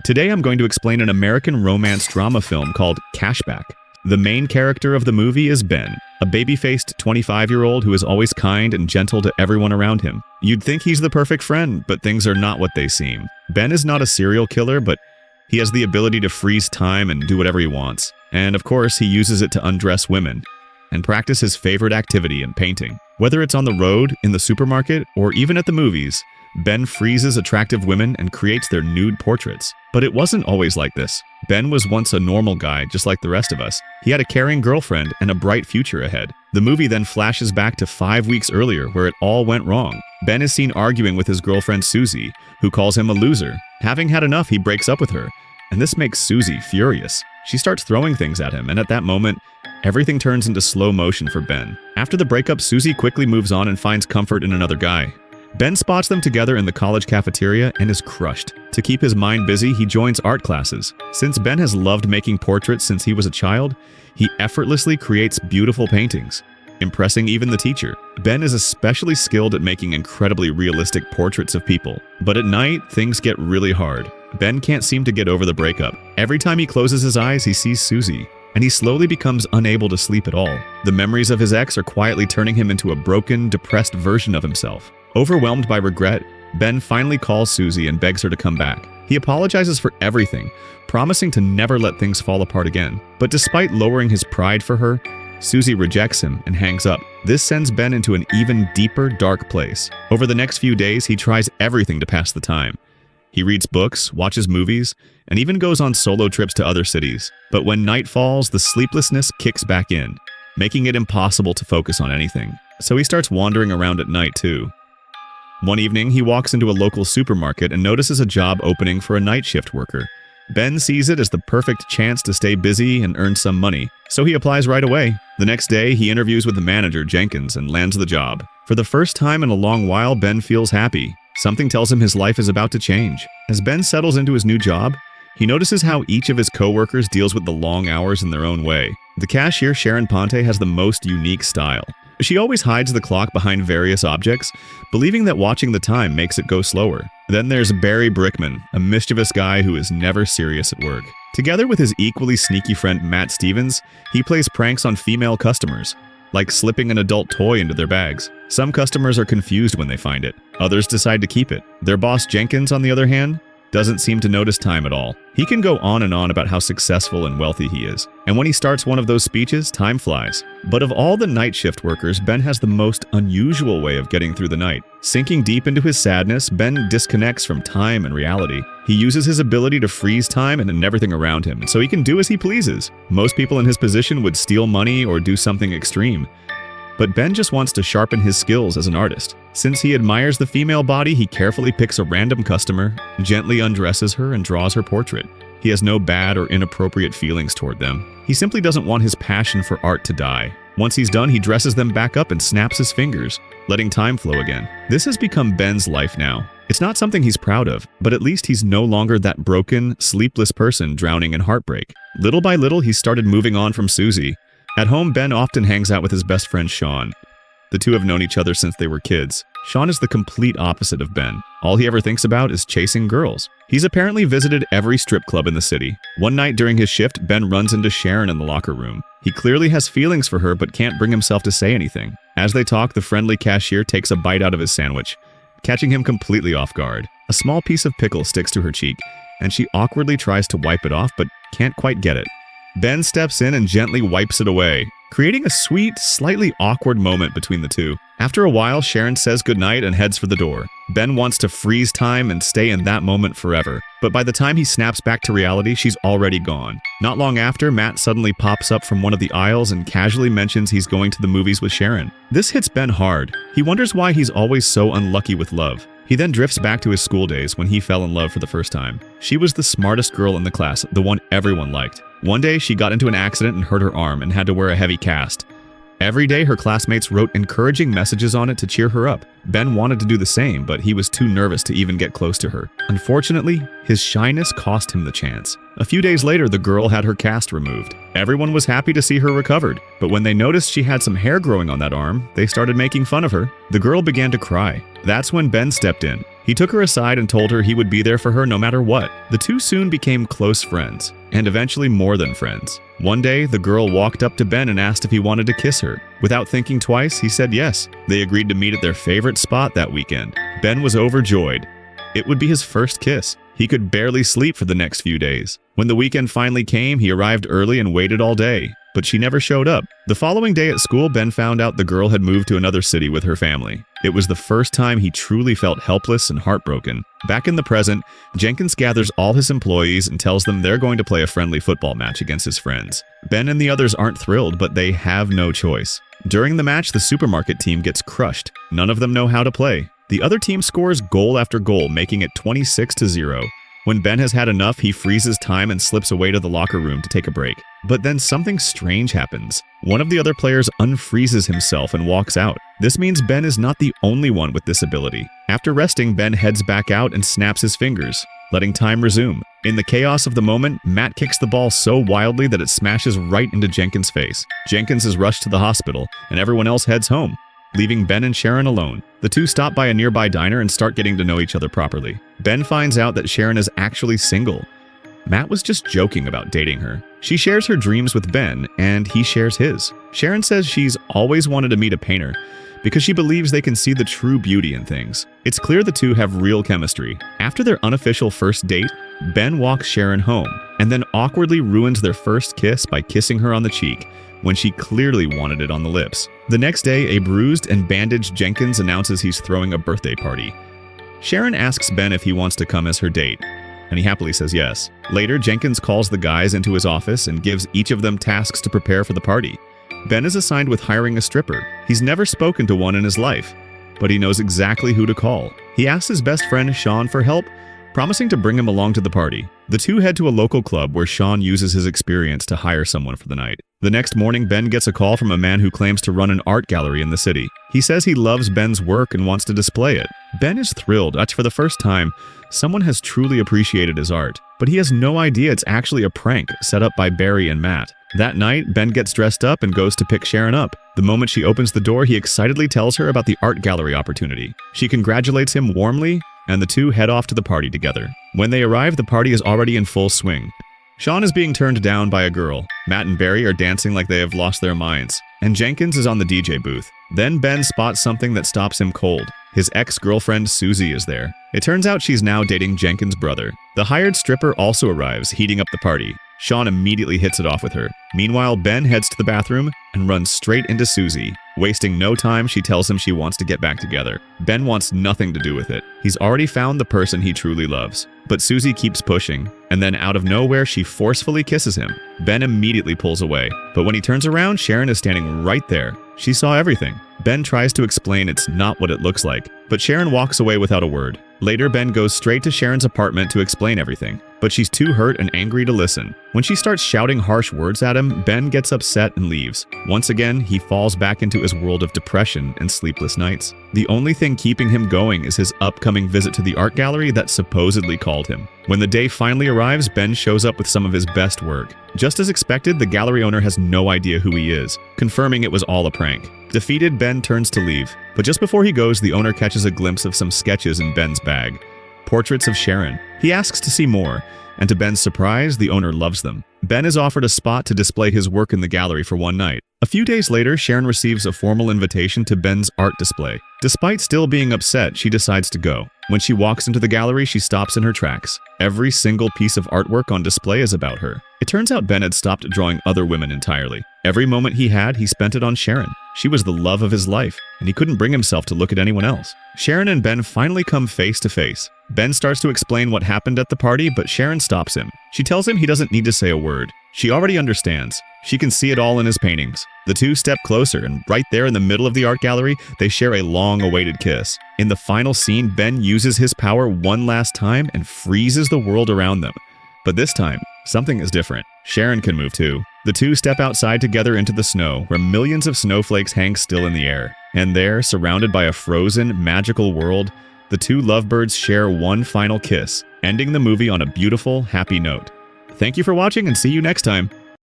Today I'm going to explain an American romance drama film called Cashback. The main character of the movie is Ben, a baby-faced 25-year-old who is always kind and gentle to everyone around him. You'd think he's the perfect friend, but things are not what they seem. Ben is not a serial killer, but he has the ability to freeze time and do whatever he wants. And of course, he uses it to undress women and practice his favorite activity in painting. Whether it's on the road, in the supermarket, or even at the movies, Ben freezes attractive women and creates their nude portraits. But it wasn't always like this. Ben was once a normal guy, just like the rest of us. He had a caring girlfriend and a bright future ahead. The movie then flashes back to 5 weeks earlier, where it all went wrong. Ben is seen arguing with his girlfriend Susie, who calls him a loser. Having had enough, he breaks up with her, and this makes Susie furious. She starts throwing things at him, and at that moment, everything turns into slow motion for Ben. After the breakup, Susie quickly moves on and finds comfort in another guy. Ben spots them together in the college cafeteria and is crushed. To keep his mind busy, he joins art classes. Since Ben has loved making portraits since he was a child, he effortlessly creates beautiful paintings, impressing even the teacher. Ben is especially skilled at making incredibly realistic portraits of people. But at night, things get really hard. Ben can't seem to get over the breakup. Every time he closes his eyes, he sees Susie, and he slowly becomes unable to sleep at all. The memories of his ex are quietly turning him into a broken, depressed version of himself. Overwhelmed by regret, Ben finally calls Susie and begs her to come back. He apologizes for everything, promising to never let things fall apart again. But despite lowering his pride for her, Susie rejects him and hangs up. This sends Ben into an even deeper, dark place. Over the next few days, he tries everything to pass the time. He reads books, watches movies, and even goes on solo trips to other cities. But when night falls, the sleeplessness kicks back in, making it impossible to focus on anything. So he starts wandering around at night too. One evening, he walks into a local supermarket and notices a job opening for a night shift worker. Ben sees it as the perfect chance to stay busy and earn some money, so he applies right away. The next day, he interviews with the manager, Jenkins, and lands the job. For the first time in a long while, Ben feels happy. Something tells him his life is about to change. As Ben settles into his new job, he notices how each of his co-workers deals with the long hours in their own way. The cashier, Sharon, has the most unique style. She always hides the clock behind various objects, believing that watching the time makes it go slower. Then there's Barry Brickman, a mischievous guy who is never serious at work. Together with his equally sneaky friend Matt Stevens, he plays pranks on female customers, like slipping an adult toy into their bags. Some customers are confused when they find it. Others decide to keep it. Their boss Jenkins, on the other hand, doesn't seem to notice time at all. He can go on and on about how successful and wealthy he is. And when he starts one of those speeches, time flies. But of all the night shift workers, Ben has the most unusual way of getting through the night. Sinking deep into his sadness, Ben disconnects from time and reality. He uses his ability to freeze time and everything around him, so he can do as he pleases. Most people in his position would steal money or do something extreme. But Ben just wants to sharpen his skills as an artist. Since he admires the female body, he carefully picks a random customer, gently undresses her, and draws her portrait. He has no bad or inappropriate feelings toward them. He simply doesn't want his passion for art to die. Once he's done, he dresses them back up and snaps his fingers, letting time flow again. This has become Ben's life now. It's not something he's proud of, but at least he's no longer that broken, sleepless person drowning in heartbreak. Little by little, he started moving on from Susie. At home, Ben often hangs out with his best friend Sharon. The two have known each other since they were kids. Sharon is the complete opposite of Ben. All he ever thinks about is chasing girls. He's apparently visited every strip club in the city. One night during his shift, Ben runs into Sharon in the locker room. He clearly has feelings for her but can't bring himself to say anything. As they talk, the friendly cashier takes a bite out of his sandwich, catching him completely off guard. A small piece of pickle sticks to her cheek, and she awkwardly tries to wipe it off but can't quite get it. Ben steps in and gently wipes it away, creating a sweet, slightly awkward moment between the two. After a while, Sharon says goodnight and heads for the door. Ben wants to freeze time and stay in that moment forever, but by the time he snaps back to reality, she's already gone. Not long after, Matt suddenly pops up from one of the aisles and casually mentions he's going to the movies with Sharon. This hits Ben hard. He wonders why he's always so unlucky with love. He then drifts back to his school days when he fell in love for the first time. She was the smartest girl in the class, the one everyone liked. One day, she got into an accident and hurt her arm and had to wear a heavy cast. Every day, her classmates wrote encouraging messages on it to cheer her up. Ben wanted to do the same, but he was too nervous to even get close to her. Unfortunately, his shyness cost him the chance. A few days later, the girl had her cast removed. Everyone was happy to see her recovered, but when they noticed she had some hair growing on that arm, they started making fun of her. The girl began to cry. That's when Ben stepped in. He took her aside and told her he would be there for her no matter what. The two soon became close friends, and eventually more than friends. One day, the girl walked up to Ben and asked if he wanted to kiss her. Without thinking twice, he said yes. They agreed to meet at their favorite spot that weekend. Ben was overjoyed. It would be his first kiss. He could barely sleep for the next few days. When the weekend finally came, he arrived early and waited all day, but she never showed up. The following day at school, Ben found out the girl had moved to another city with her family. It was the first time he truly felt helpless and heartbroken. Back in the present, Jenkins gathers all his employees and tells them they're going to play a friendly football match against his friends. Ben and the others aren't thrilled, but they have no choice. During the match, the supermarket team gets crushed. None of them know how to play. The other team scores goal after goal, making it 26-0. When Ben has had enough, he freezes time and slips away to the locker room to take a break. But then something strange happens. One of the other players unfreezes himself and walks out. This means Ben is not the only one with this ability. After resting, Ben heads back out and snaps his fingers, letting time resume. In the chaos of the moment, Matt kicks the ball so wildly that it smashes right into Jenkins' face. Jenkins is rushed to the hospital, and everyone else heads home, leaving Ben and Sharon alone. The two stop by a nearby diner and start getting to know each other properly. Ben finds out that Sharon is actually single. Matt was just joking about dating her. She shares her dreams with Ben, and he shares his. Sharon says she's always wanted to meet a painter because she believes they can see the true beauty in things. It's clear the two have real chemistry. After their unofficial first date, Ben walks Sharon home and then awkwardly ruins their first kiss by kissing her on the cheek when she clearly wanted it on the lips. The next day, a bruised and bandaged Jenkins announces he's throwing a birthday party. Sharon asks Ben if he wants to come as her date, and he happily says yes. Later, Jenkins calls the guys into his office and gives each of them tasks to prepare for the party. Ben is assigned with hiring a stripper. He's never spoken to one in his life, but he knows exactly who to call. He asks his best friend Sean for help, promising to bring him along to the party. The two head to a local club where Sean uses his experience to hire someone for the night. The next morning, Ben gets a call from a man who claims to run an art gallery in the city. He says he loves Ben's work and wants to display it. Ben is thrilled that for the first time, someone has truly appreciated his art, but he has no idea it's actually a prank set up by Barry and Matt. That night, Ben gets dressed up and goes to pick Sharon up. The moment she opens the door, he excitedly tells her about the art gallery opportunity. She congratulates him warmly, and the two head off to the party together. When they arrive, the party is already in full swing. Sean is being turned down by a girl. Matt and Barry are dancing like they have lost their minds, and Jenkins is on the DJ booth. Then Ben spots something that stops him cold. His ex-girlfriend Susie is there. It turns out she's now dating Jenkins' brother. The hired stripper also arrives, heating up the party. Sean immediately hits it off with her. Meanwhile, Ben heads to the bathroom and runs straight into Susie. Wasting no time, she tells him she wants to get back together. Ben wants nothing to do with it. He's already found the person he truly loves. But Susie keeps pushing, and then out of nowhere, she forcefully kisses him. Ben immediately pulls away. But when he turns around, Sharon is standing right there. She saw everything. Ben tries to explain it's not what it looks like, but Sharon walks away without a word. Later, Ben goes straight to Sharon's apartment to explain everything, but she's too hurt and angry to listen. When she starts shouting harsh words at him, Ben gets upset and leaves. Once again, he falls back into his world of depression and sleepless nights. The only thing keeping him going is his upcoming visit to the art gallery that supposedly called him. When the day finally arrives, Ben shows up with some of his best work. Just as expected, the gallery owner has no idea who he is, confirming it was all a prank. Defeated, Ben turns to leave, but just before he goes, the owner catches a glimpse of some sketches in Ben's bag. Portraits of Sharon. He asks to see more, and to Ben's surprise, the owner loves them. Ben is offered a spot to display his work in the gallery for one night. A few days later, Sharon receives a formal invitation to Ben's art display. Despite still being upset, she decides to go. When she walks into the gallery, she stops in her tracks. Every single piece of artwork on display is about her. It turns out Ben had stopped drawing other women entirely. Every moment he had, he spent it on Sharon. She was the love of his life, and he couldn't bring himself to look at anyone else. Sharon and Ben finally come face to face. Ben starts to explain what happened at the party, but Sharon stops him. She tells him he doesn't need to say a word. She already understands. She can see it all in his paintings. The two step closer, and right there in the middle of the art gallery, they share a long-awaited kiss. In the final scene, Ben uses his power one last time and freezes the world around them. But this time, something is different. Sharon can move too. The two step outside together into the snow, where millions of snowflakes hang still in the air. And there, surrounded by a frozen, magical world, the two lovebirds share one final kiss, ending the movie on a beautiful, happy note. Thank you for watching, and see you next time.